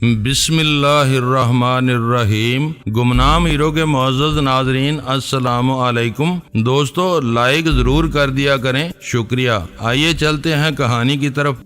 بسم اللہ الرحمن الرحیم۔ گمنام ہیرو کے معزز ناظرین السلام علیکم۔ دوستو لائک ضرور کر دیا کریں، شکریہ۔ آئیے چلتے ہیں کہانی کی طرف۔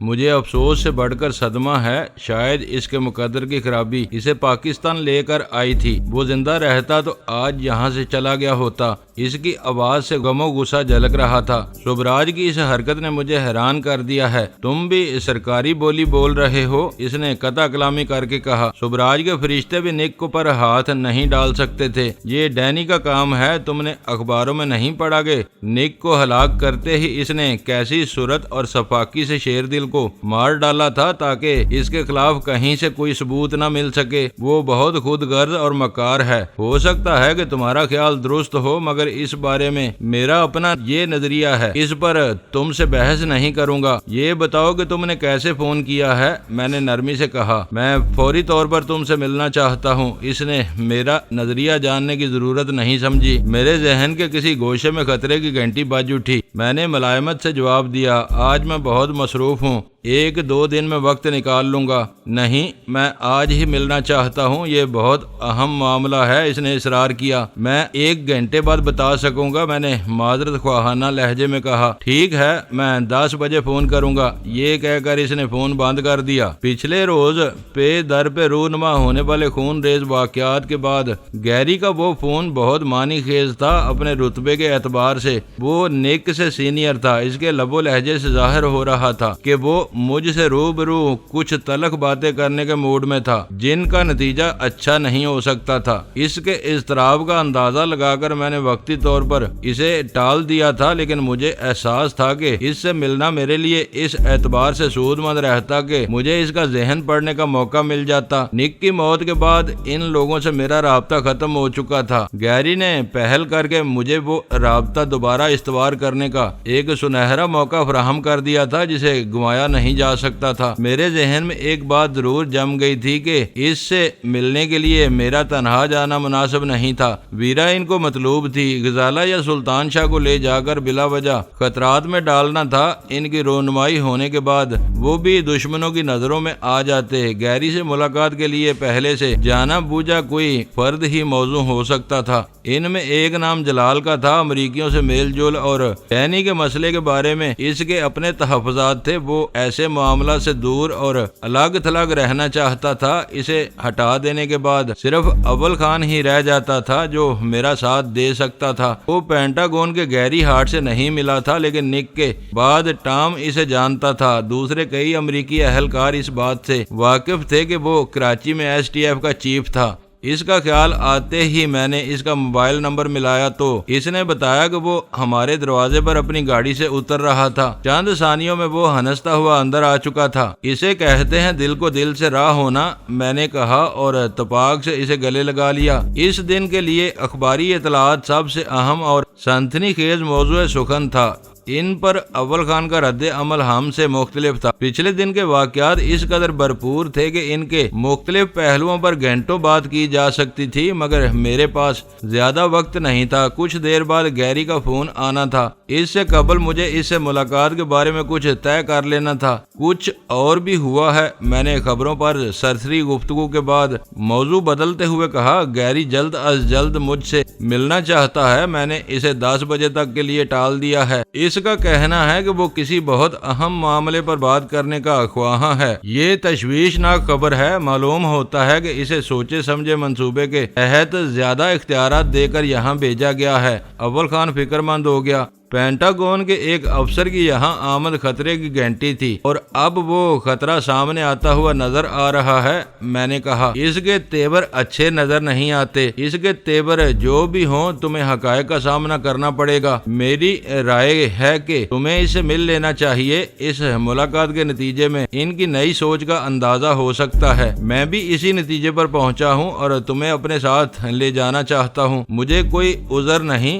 مجھے افسوس سے بڑھ کر صدمہ ہے، شاید اس کے مقدر کی خرابی اسے پاکستان لے کر آئی تھی۔ وہ زندہ رہتا تو آج یہاں سے چلا گیا ہوتا۔ اس کی آواز سے غم و غصہ جھلک رہا تھا۔ شبراج کی اس حرکت نے مجھے حیران کر دیا ہے۔ تم بھی سرکاری بولی بول رہے ہو؟ اس نے قطع کلامی کر کے کہا۔ شبراج کے فرشتے بھی نک پر ہاتھ نہیں ڈال سکتے تھے۔ یہ ڈینی کا کام ہے، تم نے اخباروں میں نہیں پڑھا کہ نک کو ہلاک کرتے ہی اس نے کیسی صورت اور صفاقی سے شیر دل کو مار ڈالا تھا تاکہ اس کے خلاف کہیں سے کوئی ثبوت نہ مل سکے۔ وہ بہت خود غرض اور مکار ہے۔ ہو سکتا ہے کہ تمہارا خیال درست ہو، مگر اس بارے میں میرا اپنا یہ نظریہ ہے۔ اس پر تم سے بحث نہیں کروں گا۔ یہ بتاؤ کہ تم نے کیسے فون کیا ہے؟ میں نے نرمی سے کہا۔ میں فوری طور پر تم سے ملنا چاہتا ہوں۔ اس نے میرا نظریہ جاننے کی ضرورت نہیں سمجھی۔ میرے ذہن کے کسی گوشے میں خطرے کی گھنٹی بج اٹھی۔ میں نے ملائمت سے جواب دیا، آج میں بہت مصروف ہوں، 1-2 دن میں وقت نکال لوں گا۔ نہیں، میں آج ہی ملنا چاہتا ہوں، یہ بہت اہم معاملہ ہے۔ اس نے اصرار کیا۔ میں 1 گھنٹے بعد بتا سکوں گا، میں نے معذرت خواہانہ لہجے میں کہا۔ ٹھیک ہے، میں 10 بجے فون کروں گا۔ یہ کہہ کر اس نے فون بند کر دیا۔ پچھلے روز پے در پہ رونما ہونے والے خون ریز واقعات کے بعد گیری کا وہ فون بہت معنی خیز تھا۔ اپنے رتبے کے اعتبار سے وہ نک سے سینئر تھا۔ اس کے لب و لہجے سے ظاہر ہو رہا تھا کہ وہ مجھ سے روبرو کچھ تلخ باتیں کرنے کے موڈ میں تھا، جن کا نتیجہ اچھا نہیں ہو سکتا تھا۔ اس کے اضطراب کا اندازہ لگا کر میں نے وقتی طور پر اسے ٹال دیا تھا، لیکن مجھے احساس تھا کہ اس سے ملنا میرے لیے اس اعتبار سے سود مند رہتا کہ مجھے اس کا ذہن پڑھنے کا موقع مل جاتا۔ نک کی موت کے بعد ان لوگوں سے میرا رابطہ ختم ہو چکا تھا۔ گیری نے پہل کر کے مجھے وہ رابطہ دوبارہ استوار کرنے کا ایک سنہرا موقع فراہم کر دیا تھا جسے گنوایا نہیں جا سکتا تھا۔ میرے ذہن میں ایک بات ضرور جم گئی تھی کہ اس سے ملنے کے لیے میرا تنہا جانا مناسب نہیں تھا۔ ویرا ان کو مطلوب تھی۔ غزالہ یا سلطان شاہ کو لے جا کر بلا وجہ خطرات میں ڈالنا تھا۔ ان کی رونمائی ہونے کے بعد وہ بھی دشمنوں کی نظروں میں آ جاتے۔ گیری سے ملاقات کے لیے پہلے سے جانا بوجھا کوئی فرد ہی موضوع ہو سکتا تھا۔ ان میں ایک نام جلال کا تھا۔ امریکیوں سے میل جول اور ڈینی کے مسئلے کے بارے میں اس کے اپنے تحفظات تھے۔ وہ ایسے معاملہ سے دور اور الگ تھلگ رہنا چاہتا تھا۔ اسے ہٹا دینے کے بعد صرف اول خان ہی رہ جاتا تھا جو میرا ساتھ دے سکتا تھا۔ وہ پینٹاگون کے گیری ہارٹ سے نہیں ملا تھا، لیکن نک کے بعد ٹام اسے جانتا تھا۔ دوسرے کئی امریکی اہلکار اس بات سے واقف تھے کہ وہ کراچی میں STF کا چیف تھا۔ اس کا خیال آتے ہی میں نے اس کا موبائل نمبر ملایا تو اس نے بتایا کہ وہ ہمارے دروازے پر اپنی گاڑی سے اتر رہا تھا۔ چند ثانیوں میں وہ ہنستا ہوا اندر آ چکا تھا۔ اسے کہتے ہیں دل کو دل سے راہ ہونا، میں نے کہا اور تپاک سے اسے گلے لگا لیا۔ اس دن کے لیے اخباری اطلاعات سب سے اہم اور سنسنی خیز موضوع سخن تھا۔ ان پر اول خان کا رد عمل ہم سے مختلف تھا۔ پچھلے دن کے واقعات اس قدر بھرپور تھے کہ ان کے مختلف پہلوؤں پر گھنٹوں بات کی جا سکتی تھی، مگر میرے پاس زیادہ وقت نہیں تھا۔ کچھ دیر بعد گیری کا فون آنا تھا۔ اس سے قبل مجھے اس سے ملاقات کے بارے میں کچھ طے کر لینا تھا۔ کچھ اور بھی ہوا ہے، میں نے خبروں پر سرسری گفتگو کے بعد موضوع بدلتے ہوئے کہا۔ گیری جلد از جلد مجھ سے ملنا چاہتا ہے۔ میں نے اسے 10 بجے تک کے لیے ٹال دیا ہے۔ اس کا کہنا ہے کہ وہ کسی بہت اہم معاملے پر بات کرنے کا خواہاں ہے۔ یہ تشویشناک خبر ہے۔ معلوم ہوتا ہے کہ اسے سوچے سمجھے منصوبے کے تحت زیادہ اختیارات دے کر یہاں بھیجا گیا ہے۔ اول خان فکر مند ہو گیا۔ پینٹاگون کے ایک افسر کی یہاں آمد خطرے کی گھنٹی تھی اور اب وہ خطرہ سامنے آتا ہوا نظر آ رہا ہے۔ میں نے کہا، اس کے تیور اچھے نظر نہیں آتے۔ اس کے تیور جو بھی ہوں، تمہیں حقائق کا سامنا کرنا پڑے گا۔ میری رائے ہے کہ تمہیں اس سے مل لینا چاہیے۔ اس ملاقات کے نتیجے میں ان کی نئی سوچ کا اندازہ ہو سکتا ہے۔ میں بھی اسی نتیجے پر پہنچا ہوں اور تمہیں اپنے ساتھ لے جانا چاہتا ہوں۔ مجھے کوئی عذر نہیں۔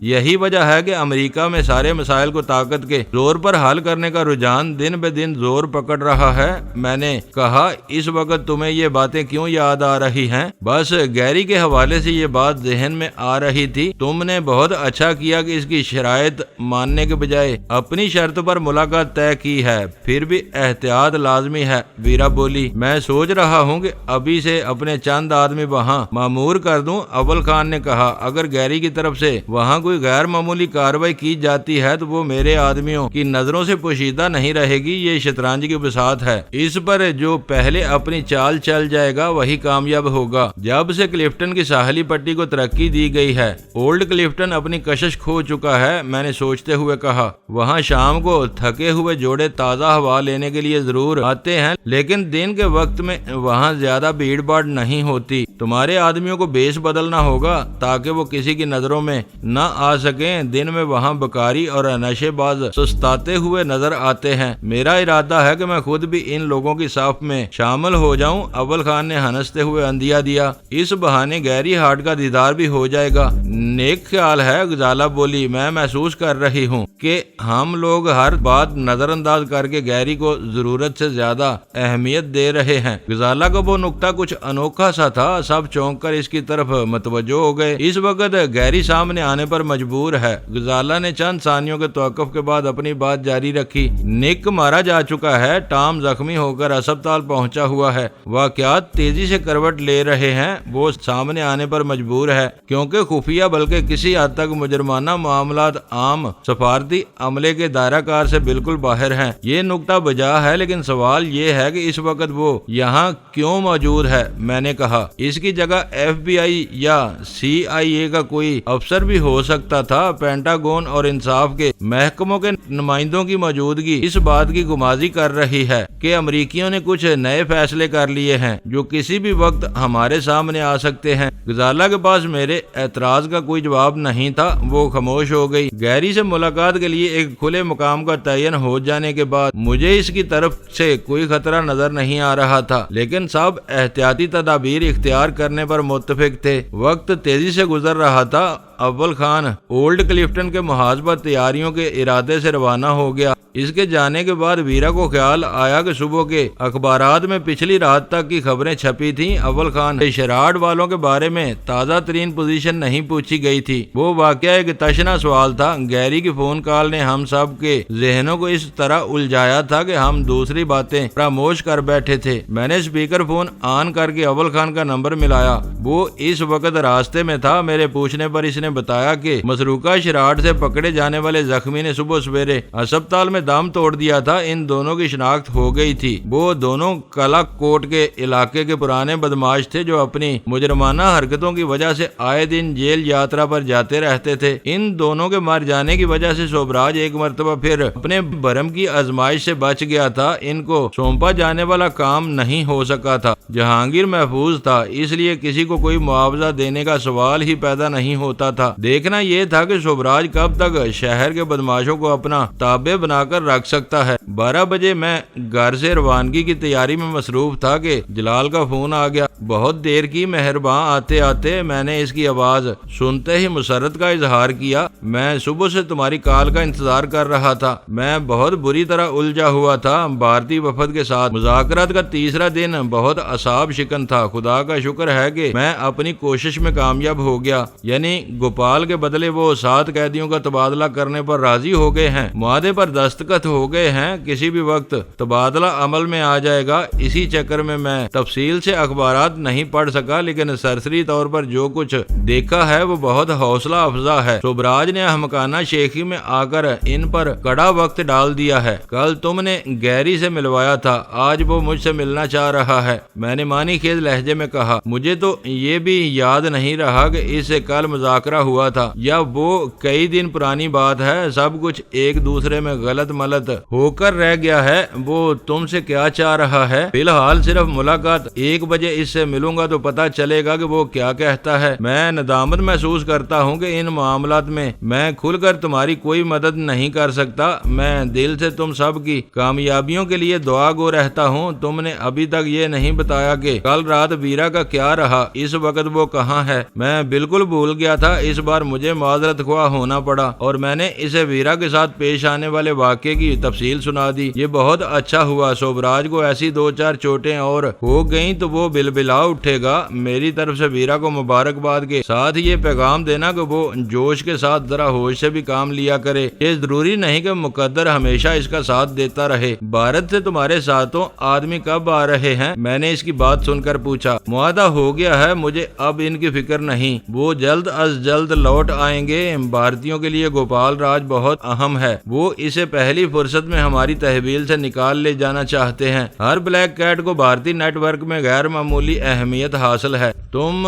یہی وجہ ہے کہ امریکہ میں سارے مسائل کو طاقت کے زور پر حل کرنے کا رجحان دن بہ دن زور پکڑ رہا ہے۔ میں نے کہا، اس وقت تمہیں یہ باتیں کیوں یاد آ رہی ہیں؟ بس گیری کے حوالے سے یہ بات ذہن میں آ رہی تھی۔ تم نے بہت اچھا کیا کہ اس کی شرائط ماننے کے بجائے اپنی شرط پر ملاقات طے کی ہے۔ پھر بھی احتیاط لازمی ہے، ویرا بولی۔ میں سوچ رہا ہوں کہ ابھی سے اپنے چند آدمی وہاں مامور کر دوں۔ اول خان نے کہا، اگر گیری کی طرف سے وہاں کوئی غیر معمولی کارروائی کی جاتی ہے تو وہ میرے آدمیوں کی نظروں سے پوشیدہ نہیں رہے گی۔ یہ شطرنج کی بساط ہے، اس پر جو پہلے اپنی چال چل جائے گا وہی کامیاب ہوگا۔ جب سے کلفٹن کی ساحلی پٹی کو ترقی دی گئی ہے، اولڈ کلفٹن اپنی کشش کھو چکا ہے۔ میں نے سوچتے ہوئے کہا، وہاں شام کو تھکے ہوئے جوڑے تازہ ہوا لینے کے لیے ضرور آتے ہیں، لیکن دن کے وقت میں وہاں زیادہ بھیڑ بھاڑ نہیں ہوتی۔ تمہارے آدمیوں کو بیس بدلنا ہوگا تاکہ وہ کسی کی نظروں میں نہ آ سکیں۔ دن میں وہاں بکاری اور نشے باز سستاتے ہوئے نظر آتے ہیں۔ میرا ارادہ ہے کہ میں خود بھی ان لوگوں کی صف میں شامل ہو جاؤں۔ اول خان نے ہنستے ہوئے اندیا دیا، اس بہانے گیری ہارٹ کا دیدار بھی ہو جائے گا۔ نیک خیال ہے، غزالہ بولی۔ میں محسوس کر رہی ہوں کہ ہم لوگ ہر بات نظر انداز کر کے گیری کو ضرورت سے زیادہ اہمیت دے رہے ہیں۔ غزالہ کا وہ نکتہ کچھ انوکھا سا تھا، سب چونک کر اس کی طرف متوجہ ہو گئے۔ اس وقت گیری سامنے آنے پر مجبور ہے۔ غزالہ نے چند ثانیوں کے توقف کے بعد اپنی بات جاری رکھی، نک مارا جا چکا ہے، ٹام زخمی ہو کر اسپتال پہنچا ہوا ہے، واقعات تیزی سے کروٹ لے رہے ہیں۔ وہ سامنے آنے پر مجبور ہے کیونکہ خفیہ بلکہ کسی حد تک مجرمانہ معاملات عام سفارتی عملے کے دائرہ کار سے بالکل باہر ہیں۔ یہ نکتہ بجا ہے، لیکن سوال یہ ہے کہ اس وقت وہ یہاں کیوں موجود ہے؟ میں نے کہا، اس کی جگہ FBI یا CIA کا کوئی افسر بھی ہو سکتا تھا۔ پینٹاگون اور انصاف کے محکموں کے نمائندوں کی موجودگی اس بات کی گمازی کر رہی ہے کہ امریکیوں نے کچھ نئے فیصلے کر لیے ہیں جو کسی بھی وقت ہمارے سامنے آ سکتے ہیں۔ غزالہ کے پاس میرے اعتراض کا کوئی جواب نہیں تھا، وہ خاموش ہو گئی۔ گیری سے ملاقات کے لیے ایک کھلے مقام کا تعین ہو جانے کے بعد مجھے اس کی طرف سے کوئی خطرہ نظر نہیں آ رہا تھا، لیکن سب احتیاطی تدابیر اختیار کرنے پر متفق تھے۔ وقت تیزی سے گزر رہا تھا۔ اول خان اولڈ کلفٹن کے محاذ پر تیاریوں کے ارادے سے روانہ ہو گیا۔ اس کے جانے کے بعد ویرا کو خیال آیا کہ صبح کے اخبارات میں پچھلی رات تک کی خبریں چھپی تھیں۔ اول خان شراڈ والوں کے بارے میں تازہ ترین پوزیشن نہیں پوچھی گئی تھی۔ وہ واقعہ ایک تشنا سوال تھا۔ گیری کی فون کال نے ہم سب کے ذہنوں کو اس طرح الجھایا تھا کہ ہم دوسری باتیں فراموش کر بیٹھے تھے۔ میں نے اسپیکر فون آن کر کے اول خان کا نمبر ملایا۔ وہ اس وقت راستے میں تھا۔ میرے پوچھنے پر اس نے بتایا کہ مسروقہ شراڈ سے پکڑے جانے والے زخمی نے صبح سویرے اسپتال میں دم توڑ دیا تھا۔ ان دونوں کی شناخت ہو گئی تھی۔ وہ دونوں کلا کوٹ کے علاقے کے پرانے بدماش تھے جو اپنی مجرمانہ حرکتوں کی وجہ سے آئے دن جیل یاترا پر جاتے رہتے تھے۔ ان دونوں کے مر جانے کی وجہ سے شوبراج ایک مرتبہ پھر اپنے برم کی آزمائش سے بچ گیا تھا۔ ان کو سونپا جانے والا کام نہیں ہو سکا تھا۔ جہانگیر محفوظ تھا، اس لیے کسی کو کوئی معاوضہ دینے کا سوال ہی پیدا نہیں ہوتا تھا۔ دیکھنا یہ تھا کہ شوبراج کب تک شہر کے بدماشوں کو اپنا تابع بنا کر رکھ سکتا ہے۔ 12 بجے میں گھر سے روانگی کی تیاری میں مصروف تھا کہ جلال کا فون آ گیا۔ بہت دیر کی مہرباں آتے آتے میں نے اس کی آواز سنتے ہی مسرت کا اظہار کیا۔ میں صبح سے تمہاری کال کا انتظار کر رہا تھا۔ میں بہت بری طرح الجھا ہوا تھا۔ بھارتی وفد کے ساتھ مذاکرات کا تیسرا دن بہت اعصاب شکن تھا۔ خدا کا شکر ہے کہ میں اپنی کوشش میں کامیاب ہو گیا، یعنی گوپال کے بدلے وہ 7 قیدیوں کا تبادلہ کرنے پر راضی ہو گئے ہیں، معاہدے پر دستخط ہو گئے ہیں، کسی بھی وقت تبادلہ عمل میں آ جائے گا۔ اسی چکر میں تفصیل سے اخبارات نہیں پڑھ سکا، لیکن سرسری طور پر جو کچھ دیکھا ہے وہ بہت حوصلہ افزا ہے۔ شوبراج نے احمقانہ شیخی میں آ کر ان پر کڑا وقت ڈال دیا ہے۔ کل تم نے گیری سے ملوایا تھا، آج وہ مجھ سے ملنا چاہ رہا ہے۔ میں نے معنی خیز لہجے میں کہا، مجھے تو یہ بھی یاد نہیں رہا کہ اس سے کل مذاکرہ ہوا تھا یا وہ کئی دن پرانی بات ہے۔ سب کچھ ایک دوسرے میں غلط ملت ہو کر رہ گیا ہے۔ وہ تم سے کیا چاہ رہا ہے؟ فی الحال صرف ملاقات 1 بجے اس سے ملوں گا تو پتا چلے گا کہ وہ کیا کہتا ہے۔ میں ندامت محسوس کرتا ہوں کہ ان معاملات میں میں کھل کر تمہاری کوئی مدد نہیں کر سکتا۔ میں دل سے تم سب کی کامیابیوں کے لیے دعا گو رہتا ہوں۔ تم نے ابھی تک یہ نہیں بتایا کہ کل رات ویرا کا کیا رہا، اس وقت وہ کہاں ہے؟ میں بالکل بھول گیا تھا۔ اس بار مجھے معذرت خواہ ہونا پڑا اور میں نے اسے ویرا کے ساتھ پیش آنے والے واقعے کی تفصیل سنا دی۔ یہ بہت اچھا ہوا، شوبراج کو ایسی 2-4 چوٹیں اور ہو گئیں تو وہ بلبلا اٹھے گا۔ میری طرف سے ویرا کو مبارکباد کے ساتھ یہ پیغام دینا کہ وہ جوش کے ساتھ ذرا ہوش سے بھی کام لیا کرے۔ یہ ضروری نہیں کہ مقدر ہمیشہ اس کا ساتھ دیتا رہے۔ بھارت سے تمہارے ساتھوں آدمی کب آ رہے ہیں؟ میں نے اس کی بات سن کر پوچھا۔ معاہدہ ہو گیا ہے، مجھے اب ان کی فکر نہیں، وہ جلد از جلد لوٹ آئیں گے۔ بھارتیوں کے لیے گوپال راج بہت اہم ہے، وہ اسے پہلی فرصت میں ہماری تحویل سے نکال لے جانا چاہتے ہیں۔ ہر بلیک کیٹ کو بھارتی نیٹ ورک میں غیر معمولی اہمیت حاصل ہے۔ تم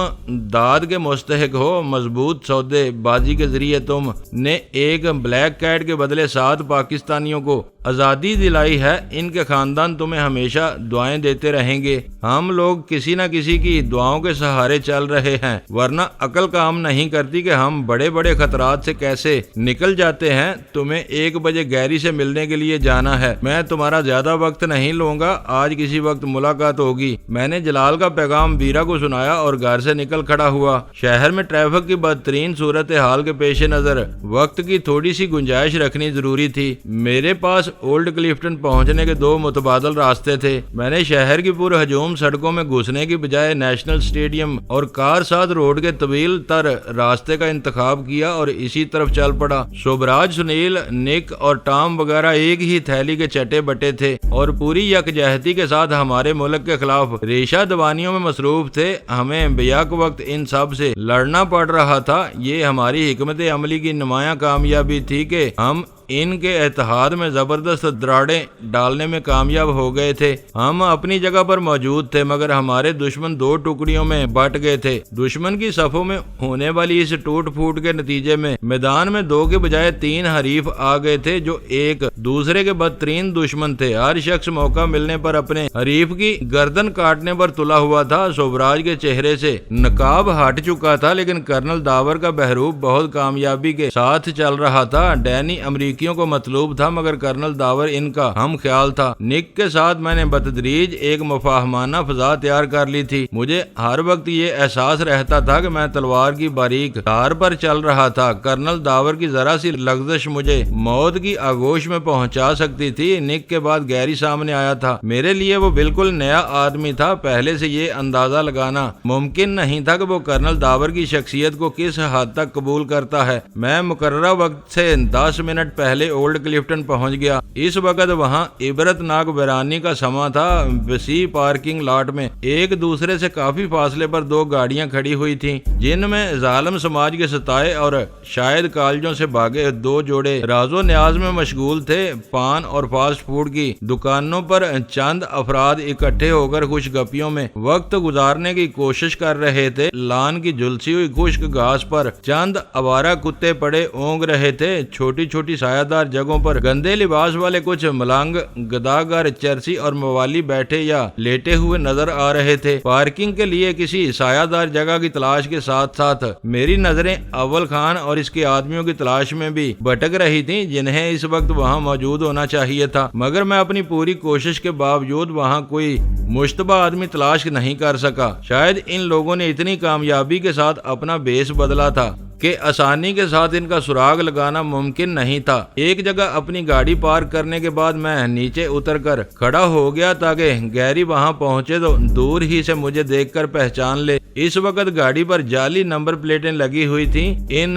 داد کے مستحق ہو۔ مضبوط سودے بازی کے ذریعے تم نے ایک بلیک کیٹ کے بدلے 7 پاکستانیوں کو آزادی دلائی ہے۔ ان کے خاندان تمہیں ہمیشہ دعائیں دیتے رہیں گے۔ ہم لوگ کسی نہ کسی کی دعاؤں کے سہارے چل رہے ہیں، ورنہ عقل کام نہیں کرتی کہ ہم بڑے بڑے خطرات سے کیسے نکل جاتے ہیں۔ تمہیں 1 بجے گیری سے ملنے کے لیے جانا ہے۔ میں تمہارا زیادہ وقت نہیں لوں گا، آج کسی وقت ملاقات ہوگی۔ میں نے جلال کا پیغام ویرا کو سنایا اور گھر سے نکل کھڑا ہوا۔ شہر میں ٹریفک کی بدترین صورتحال کے پیش نظر وقت کی تھوڑی سی گنجائش رکھنی ضروری تھی۔ میرے پاس اولڈ کلفٹن پہنچنے کے 2 متبادل راستے تھے۔ میں نے شہر کی پر ہجوم سڑکوں میں گھسنے کی بجائے نیشنل اسٹیڈیم اور کار ساتھ روڈ کے طویل تر راستے کا انتخاب کیا اور اسی طرف چل پڑا۔ شوبراج، سنیل، نک اور ٹام وغیرہ ایک ہی تھیلی کے چٹے بٹے تھے اور پوری یکجہتی کے ساتھ ہمارے ملک کے خلاف ریشہ دوانیوں میں مصروف تھے۔ ہمیں بیک وقت ان سب سے لڑنا پڑ رہا تھا۔ یہ ہماری حکمت عملی کی نمایاں کامیابی تھی کہ ہم ان کے اتحاد میں زبردست دراڑیں ڈالنے میں کامیاب ہو گئے تھے۔ ہم اپنی جگہ پر موجود تھے مگر ہمارے دشمن 2 ٹکڑیوں میں بٹ گئے تھے۔ دشمن کی صفوں میں ہونے والی اس ٹوٹ پھوٹ کے نتیجے میں میدان میں 2 کے بجائے 3 حریف آ گئے تھے جو ایک دوسرے کے بدترین دشمن تھے۔ ہر شخص موقع ملنے پر اپنے حریف کی گردن کاٹنے پر تلا ہوا تھا۔ شوبراج کے چہرے سے نقاب ہٹ چکا تھا لیکن کرنل داور کا بہروپ بہت کامیابی کے ساتھ چل رہا تھا۔ ڈینی امریکیوں کو مطلوب تھا مگر کرنل داور ان کا ہم خیال تھا۔ نک کے ساتھ میں نے بتدریج ایک مفاہمانہ فضا تیار کر لی تھی۔ مجھے ہر وقت یہ احساس رہتا تھا کہ میں تلوار کی باریک دھار پر چل رہا تھا۔ کرنل داور کی ذرا سی لغزش مجھے موت کی آغوش میں پہنچا سکتی تھی۔ نک کے بعد گیری سامنے آیا تھا۔ میرے لیے وہ بالکل نیا آدمی تھا۔ پہلے سے یہ اندازہ لگانا ممکن نہیں تھا کہ وہ کرنل داور کی شخصیت کو کس حد تک قبول کرتا ہے۔ میں مقررہ وقت سے 10 منٹ پہلے اولڈ کلفٹن پہنچ گیا۔ اس وقت وہاں عبرت ناک ویرانی کا سما تھا۔ وسیع پارکنگ لاٹ میں ایک دوسرے سے کافی فاصلے پر 2 گاڑیاں کھڑی ہوئی تھیں جن میں ظالم سماج کے ستائے اور شاید کالجوں سے بھاگے 2 جوڑے راز و نیاز میں مشغول تھے۔ پان اور فاسٹ فوڈ کی دکانوں پر چند افراد اکٹھے ہو کر خوش گپیوں میں وقت گزارنے کی کوشش کر رہے تھے۔ لان کی جھلسی ہوئی خشک گھاس پر چند آوارہ کتے پڑے اونگ رہے تھے۔ چھوٹی چھوٹی سایہ دار جگہوں پر گندے لباس والے کچھ ملنگ گداگر چرسی اور موالی بیٹھے یا لیٹے ہوئے نظر آ رہے تھے۔ پارکنگ کے لیے کسی سایہ دار جگہ کی تلاش کے ساتھ ساتھ میری نظریں اول خان اور اس کے آدمیوں کی تلاش میں بھی بھٹک رہی تھیں جنہیں اس وقت وہاں موجود ہونا چاہیے تھا، مگر میں اپنی پوری کوشش کے باوجود وہاں کوئی مشتبہ آدمی تلاش نہیں کر سکا۔ شاید ان لوگوں نے اتنی کامیابی کے ساتھ اپنا بیس بدلا تھا کہ آسانی کے ساتھ ان کا سراغ لگانا ممکن نہیں تھا۔ ایک جگہ اپنی گاڑی پارک کرنے کے بعد میں نیچے اتر کر کھڑا ہو گیا تاکہ گیری وہاں پہنچے تو دور ہی سے مجھے دیکھ کر پہچان لے۔ اس وقت گاڑی پر جعلی نمبر پلیٹیں لگی ہوئی تھیں۔ ان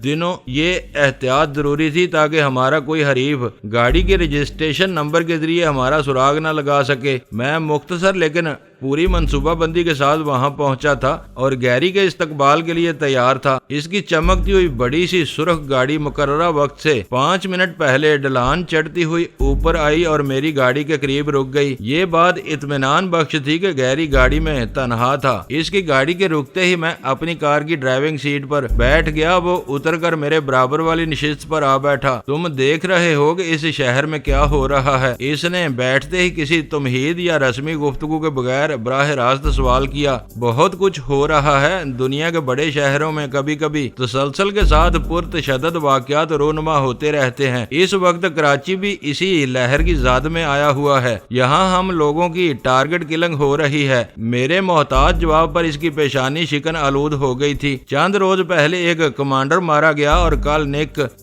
دنوں یہ احتیاط ضروری تھی تاکہ ہمارا کوئی حریف گاڑی کے رجسٹریشن نمبر کے ذریعے ہمارا سراغ نہ لگا سکے۔ میں مختصر لیکن پوری منصوبہ بندی کے ساتھ وہاں پہنچا تھا اور گیری کے استقبال کے لیے تیار تھا۔ اس کی چمکتی ہوئی بڑی سی سرخ گاڑی مقررہ وقت سے 5 منٹ پہلے ڈھلان چڑھتی ہوئی اوپر آئی اور میری گاڑی کے قریب رک گئی۔ یہ بات اطمینان بخش تھی کہ گیری گاڑی میں تنہا تھا۔ اس کی گاڑی کے رکتے ہی میں اپنی کار کی ڈرائیونگ سیٹ پر بیٹھ گیا۔ وہ اتر کر میرے برابر والی نشست پر آ بیٹھا۔ تم دیکھ رہے ہو کہ اس شہر میں کیا ہو رہا ہے۔ اس نے بیٹھتے ہی کسی تمہید یا رسمی گفتگو کے بغیر کر براہ راست سوال کیا۔ بہت کچھ ہو رہا ہے، دنیا کے بڑے شہروں میں کبھی کبھی تسلسل کے ساتھ پرتشدد واقعات رونما ہوتے رہتے ہیں۔ اس وقت کراچی بھی اسی لہر کی زاد میں آیا ہوا ہے۔ یہاں ہم لوگوں کی ٹارگٹ کلنگ ہو رہی ہے۔ میرے محتاط جواب پر اس کی پیشانی شکن آلود ہو گئی تھی۔ چند روز پہلے ایک کمانڈر مارا گیا اور کل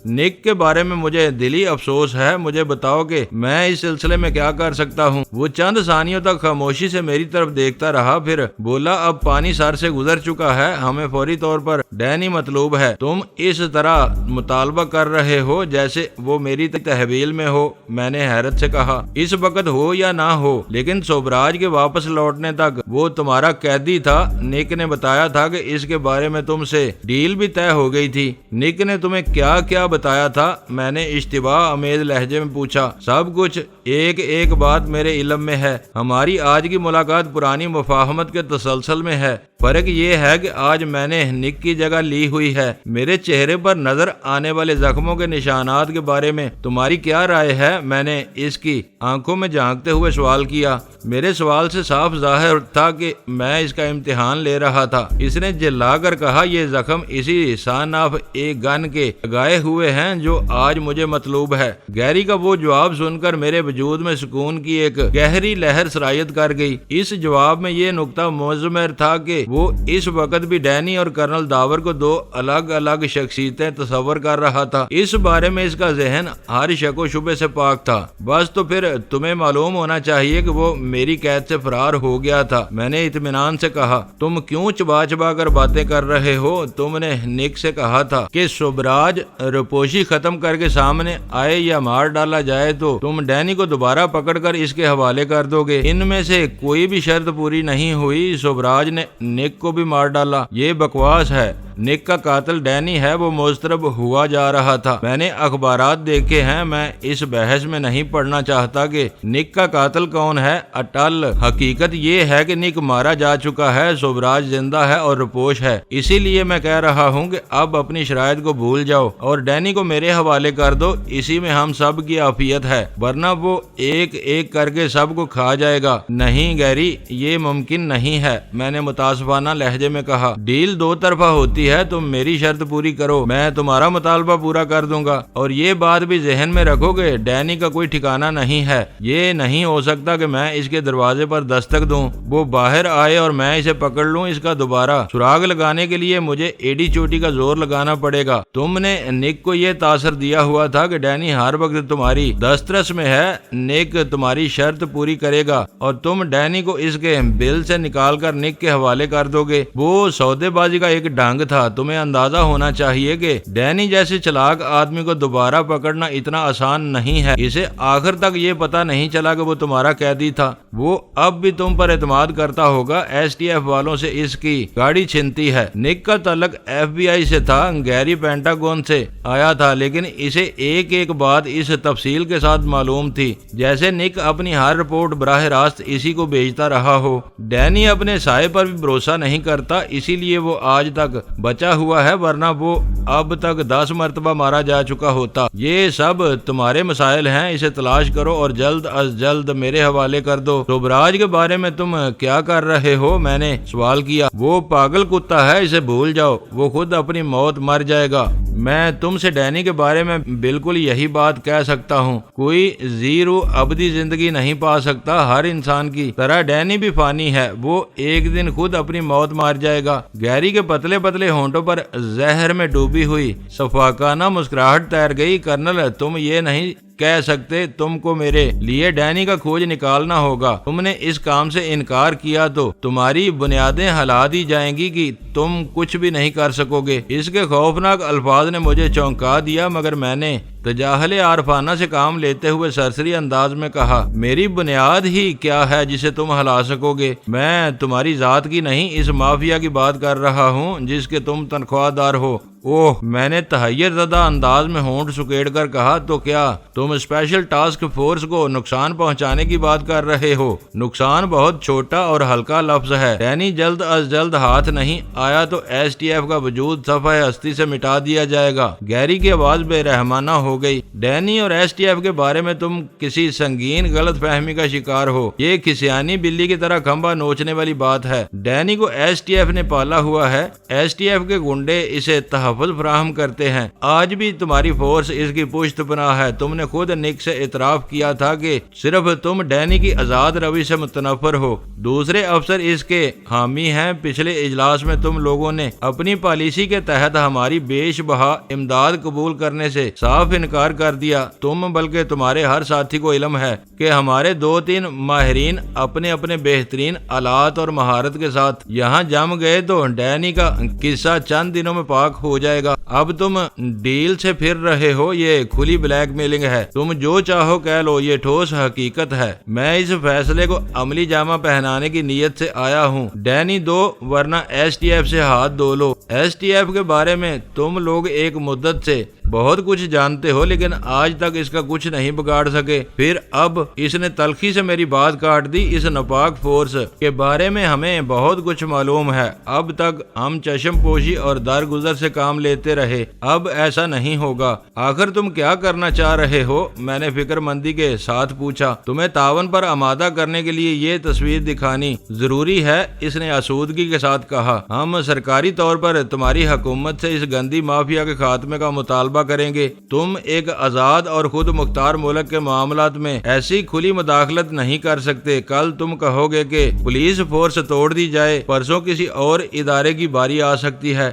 نک کے بارے میں مجھے دلی افسوس ہے۔ مجھے بتاؤ کہ میں اس سلسلے میں کیا کر سکتا ہوں؟ وہ چند ثانیوں تک خاموشی سے میری طرف دیکھتا رہا، پھر بولا، اب پانی سر سے گزر چکا ہے، ہمیں فوری طور پر ڈینی مطلوب ہے۔ تم اس طرح مطالبہ کر رہے ہو جیسے وہ میری تحویل میں ہو۔ میں نے حیرت سے کہا، اس وقت ہو یا نہ ہو، لیکن سوبراج کے واپس لوٹنے تک وہ تمہارا قیدی تھا۔ نک نے بتایا تھا کہ اس کے بارے میں تم سے ڈیل بھی طے ہو گئی تھی۔ نک نے تمہیں کیا کیا بتایا تھا؟ میں نے اشتباہ آمیز لہجے میں پوچھا۔ سب کچھ، ایک بات میرے علم میں ہے۔ ہماری آج کی ملاقات پرانی مفاہمت کے تسلسل میں ہے۔ فرق یہ ہے کہ آج میں نے نک کی جگہ لی ہوئی ہے۔ میرے چہرے پر نظر آنے والے زخموں کے نشانات کے بارے میں تمہاری کیا رائے ہے؟ میں نے اس کی آنکھوں میں جھانکتے ہوئے سوال کیا۔ میرے سوال سے صاف ظاہر تھا کہ میں اس کا امتحان لے رہا تھا۔ اس نے جلا کر کہا، یہ زخم اسی سان آف ایک گن کے لگائے ہوئے ہیں جو آج مجھے مطلوب ہے۔ گیری کا وہ جواب سن کر میرے وجود میں سکون کی ایک گہری لہر سرایت کر گئی۔ اس جواب میں یہ نقطہ مضمر تھا کہ وہ اس وقت بھی ڈینی اور کرنل داور کو دو الگ الگ شخصیتیں تصور کر رہا تھا۔ اس بارے میں اس کا ذہن ہر شک و شبے سے پاک تھا۔ بس تو پھر تمہیں معلوم ہونا چاہیے کہ وہ میری قید سے فرار ہو گیا تھا۔ میں نے اطمینان سے کہا، تم کیوں چبا چبا کر باتیں کر رہے ہو؟ تم نے نک سے کہا تھا کہ سوبراج رپوشی ختم کر کے سامنے آئے یا مار ڈالا جائے تو تم ڈینی کو دوبارہ پکڑ کر اس کے حوالے کر دو گے۔ ان میں سے کوئی بھی شرط پوری نہیں ہوئی۔ سوبراج نے نک کو بھی مار ڈالا۔ یہ بکواس ہے۔ نک کا قاتل ڈینی ہے، وہ مضطرب ہوا جا رہا تھا۔ میں نے اخبارات دیکھے ہیں، میں اس بحث میں نہیں پڑھنا چاہتا کہ نک کا قاتل کون ہے۔ اٹل حقیقت یہ ہے کہ نک مارا جا چکا ہے، سوبراج زندہ ہے اور رپوش ہے۔ اسی لیے میں کہہ رہا ہوں کہ اب اپنی شرائط کو بھول جاؤ اور ڈینی کو میرے حوالے کر دو۔ اسی میں ہم سب کی عافیت ہے، ورنہ وہ ایک ایک کر کے سب کو کھا جائے گا۔ نہیں گیری، یہ ممکن نہیں ہے، میں نے متاسفانہ لہجے میں کہا۔ ڈیل دو طرفہ ہوتی ہے، تم میری شرط پوری کرو، میں تمہارا مطالبہ پورا کر دوں گا۔ اور یہ بات بھی ذہن میں رکھو کہ ڈینی کا کوئی ٹھکانہ نہیں ہے۔ یہ نہیں ہو سکتا کہ میں اس کے دروازے پر دستک دوں، وہ باہر آئے اور میں اسے پکڑ لوں۔ اس کا دوبارہ سراغ لگانے کے لیے مجھے ایڈی چوٹی کا زور لگانا پڑے گا۔ تم نے نک کو یہ تاثر دیا ہوا تھا کہ ڈینی ہر وقت تمہاری دسترس میں ہے۔ نک تمہاری شرط پوری کرے گا اور تم ڈینی کو اس کے بل سے نکال کر نک کے حوالے کر دو گے۔ وہ سودے بازی کا ایک ڈھنگ تھا۔ تمہیں اندازہ ہونا چاہیے کہ ڈینی جیسے چلاک آدمی کو دوبارہ پکڑنا اتنا آسان نہیں ہے۔ اسے آخر تک یہ پتا نہیں چلا کہ وہ تمہارا قیدی تھا۔ وہ اب بھی تم پر اعتماد کرتا ہوگا۔ ایس ٹی ایف والوں سے اس کی گاڑی چھنتی ہے۔ نک کا تعلق ایف بی آئی سے تھا، گیری پینٹاگون سے آیا تھا، لیکن اسے ایک ایک بات اس تفصیل کے ساتھ معلوم تھی جیسے نک اپنی ہر رپورٹ براہ راست اسی کو بھیجتا رہا ہو۔ ڈینی اپنے سائے پر بھی بھروسہ نہیں کرتا، اسی لیے وہ آج تک بچا ہوا ہے، ورنہ وہ اب تک 10 مرتبہ مارا جا چکا ہوتا۔ یہ سب تمہارے مسائل ہیں، اسے تلاش کرو اور جلد از جلد میرے حوالے کر دو۔ سوبراج کے بارے میں تم کیا کر رہے ہو؟ میں نے سوال کیا۔ وہ پاگل کتا ہے، اسے بھول جاؤ، وہ خود اپنی موت مر جائے گا۔ میں تم سے ڈینی کے بارے میں بالکل یہی بات کہہ سکتا ہوں۔ کوئی زیرو ابدی زندگی نہیں پا سکتا، ہر انسان کی طرح ڈینی بھی فانی ہے، وہ ایک دن خود اپنی موت مار جائے گا۔ گیری کے پتلے پتلے ہونٹوں پر زہر میں ڈوبی ہوئی شفاقانہ مسکراہٹ تیر گئی۔ کرنل، تم یہ نہیں کہہ سکتے، تم کو میرے لیے ڈینی کا کھوج نکالنا ہوگا۔ تم نے اس کام سے انکار کیا تو تمہاری بنیادیں ہلا دی جائیں گی کہ تم کچھ بھی نہیں کر سکو گے۔ اس کے خوفناک الفاظ نے مجھے چونکا دیا، مگر میں نے تجاہل عارفانہ سے کام لیتے ہوئے سرسری انداز میں کہا، میری بنیاد ہی کیا ہے جسے تم ہلا سکو گے؟ میں تمہاری ذات کی نہیں، اس مافیا کی بات کر رہا ہوں جس کے تم تنخواہ دار ہو۔ اوہ، میں نے تحیر زدہ انداز میں ہونٹ سکیڑ کر کہا، تو کیا تم اسپیشل ٹاسک فورس کو نقصان پہنچانے کی بات کر رہے ہو؟ نقصان بہت چھوٹا اور ہلکا لفظ ہے ڈینی، جلد از جلد ہاتھ نہیں آیا تو ایس ٹی ایف کا وجود صفحہ ہستی سے مٹا دیا جائے گا۔ گیری کی آواز بے رحمانہ ہو گئی۔ ڈینی اور ایس ٹی ایف کے بارے میں تم کسی سنگین غلط فہمی کا شکار ہو۔ یہ کسیانی بلی کی طرح کھمبا نوچنے والی بات ہے۔ ڈینی کو ایس ٹی ایف نے پالا ہوا ہے، ایس ٹی ایف کے گنڈے اسے تحفظ فراہم کرتے ہیں۔ آج بھی تمہاری فورس اس کی پشت پناہ ہے۔ تم نے خود نک سے اعتراف کیا تھا کہ صرف تم ڈینی کی آزاد روی سے متنفر ہو، دوسرے افسر اس کے حامی ہیں۔ پچھلے اجلاس میں تم لوگوں نے اپنی پالیسی کے تحت ہماری بیش بہا امداد قبول کرنے سے صاف انکار کر دیا۔ تم بلکہ تمہارے ہر ساتھی کو علم ہے کہ ہمارے 2-3 ماہرین اپنے اپنے بہترین آلات اور مہارت کے ساتھ یہاں جم گئے تو ڈینی کا قصہ چند دنوں میں پاک ہو جائے گا۔ اب تم ڈیل سے پھر رہے ہو، یہ کھلی بلیک میلنگ ہے۔ تم جو چاہو کہہ لو، یہ ٹھوس حقیقت ہے۔ میں اس فیصلے کو عملی جامہ پہنانے کی نیت سے آیا ہوں۔ ڈینی دو، ورنہ ایس ٹی ایف سے ہاتھ دھو لو۔ ایس ٹی ایف کے بارے میں تم لوگ ایک مدت سے بہت کچھ جانتے ہو، لیکن آج تک اس کا کچھ نہیں بگاڑ سکے۔ پھر اب اس نے تلخی سے میری بات کاٹ دی۔ اس ناپاک فورس کے بارے میں ہمیں بہت کچھ معلوم ہے۔ اب تک ہم چشم پوشی اور درگزر سے کام لیتے رہے، اب ایسا نہیں ہوگا۔ آخر تم کیا کرنا چاہ رہے ہو؟ میں نے فکر مندی کے ساتھ پوچھا۔ تمہیں تعاون پر آمادہ کرنے کے لیے یہ تصویر دکھانی ضروری ہے، اس نے آسودگی کے ساتھ کہا۔ ہم سرکاری طور پر تمہاری حکومت سے اس گندی مافیا کے خاتمے کا مطالبہ کریں گے۔ تم ایک آزاد اور خود مختار ملک کے معاملات میں ایسی کھلی مداخلت نہیں کر سکتے۔ کل تم کہو گے کہ پولیس فورس توڑ دی جائے، پرسوں کسی اور ادارے کی باری آ سکتی ہے۔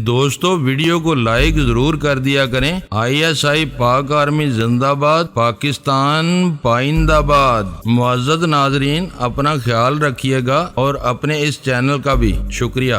دوستو، ویڈیو کو لائک ضرور کر دیا کریں۔ آئی ایس آئی پاک آرمی زندہ باد، پاکستان پائندہ باد۔ معزز ناظرین، اپنا خیال رکھیے گا اور اپنے اس چینل کا بھی شکریہ۔